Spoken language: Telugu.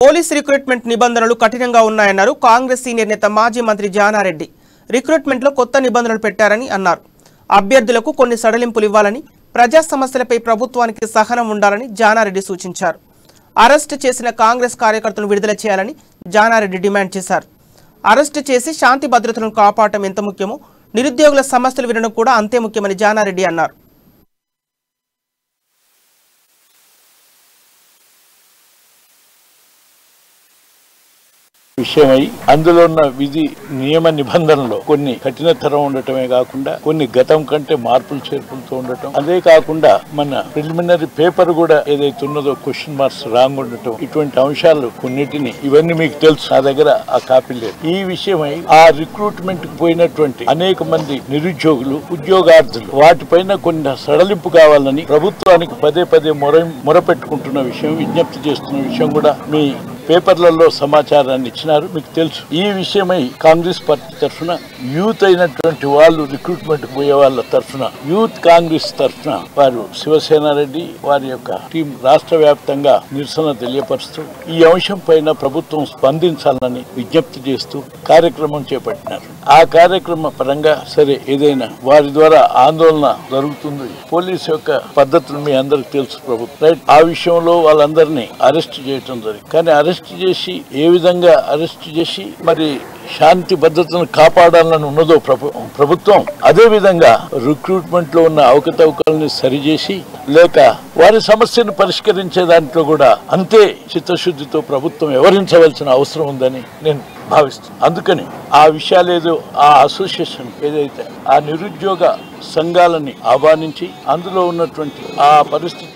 పోలీస్ రిక్రూట్మెంట్ నిబంధనలు కఠినంగా ఉన్నాయన్నారు కాంగ్రెస్ సీనియర్ నేత మాజీ మంత్రి జానారెడ్డి. రిక్రూట్మెంట్లో కొత్త నిబంధనలు పెట్టారని అన్నారు. అభ్యర్థులకు కొన్ని సడలింపులు ఇవ్వాలని, ప్రజా సమస్యలపై ప్రభుత్వానికి సహనం ఉండాలని జానారెడ్డి సూచించారు. అరెస్ట్ చేసిన కాంగ్రెస్ కార్యకర్తలను విడుదల చేయాలని జానారెడ్డి డిమాండ్ చేశారు. అరెస్ట్ చేసి శాంతి భద్రతలను కాపాడటం ఎంత ముఖ్యమో నిరుద్యోగుల సమస్యలు వినడం కూడా అంతే ముఖ్యమని జానారెడ్డి అన్నారు. విషయమై అందులో ఉన్న విధి నియమ నిబంధనలు కొన్ని కఠినతరం ఉండటమే కాకుండా కొన్ని గతం కంటే మార్పులు చేర్పులతో ఉండటం, అదే కాకుండా మన ప్రిలిమినరీ పేపర్ కూడా ఏదైతే ఉన్నదో క్వశ్చన్ మార్క్స్ రాంగ్ ఉండటం, ఇటువంటి అంశాలు కొన్నిటిని ఇవన్నీ మీకు తెలుసు, నా దగ్గర ఆ కాపీ లేదు. ఈ విషయమై ఆ రిక్రూట్మెంట్ కు పోయినటువంటి అనేక మంది నిరుద్యోగులు, ఉద్యోగార్థులు వాటిపైన కొన్ని సడలింపు కావాలని ప్రభుత్వానికి పదే పదే మొరపెట్టుకుంటున్న విషయం, విజ్ఞప్తి చేస్తున్న విషయం కూడా మీ పేపర్లలో సమాచారాన్ని ఇచ్చినారు, మీకు తెలుసు. ఈ విషయమై కాంగ్రెస్ పార్టీ తరఫున యూత్ అయినటువంటి వాళ్ళు రిక్రూట్మెంట్ పోయే వాళ్ళ తరఫున యూత్ కాంగ్రెస్ తరఫున వారు శివసేన రెడ్డి వారి యొక్క టీం రాష్ట్ర వ్యాప్తంగా నిరసన తెలియపరుస్తూ ఈ అంశం పైన ప్రభుత్వం స్పందించాలని విజ్ఞప్తి చేస్తూ కార్యక్రమం చేపట్టినారు. ఆ కార్యక్రమ పరంగా సరే ఏదైనా వారి ద్వారా ఆందోళన జరుగుతుంది. పోలీసు యొక్క పద్ధతులు మీ అందరికి తెలుసు ప్రభుత్వం, రైట్? ఆ విషయంలో వాళ్ళందరినీ అరెస్ట్ చేయటం జరిగింది. కానీ అరెస్ట్ చేసి ఏ విధంగా అరెస్ట్ చేసి మరి శాంతి భద్రతను కాపాడాలని ఉన్నదో ప్రభుత్వం, అదే విధంగా రిక్రూట్మెంట్ లో ఉన్న అవకతవకల్ని సరిచేసి లేక వారి సమస్యను పరిష్కరించే దాంట్లో కూడా అంతే చిత్తశుద్ధితో ప్రభుత్వం వ్యవహరించవలసిన అవసరం ఉందని నేను భావిస్తున్నాను. అందుకని ఆ విషయాలు ఏదో ఆ అసోసియేషన్ ఏదైతే ఆ నిరుద్యోగ సంఘాలని ఆహ్వానించి అందులో ఉన్నటువంటి ఆ పరిస్థితి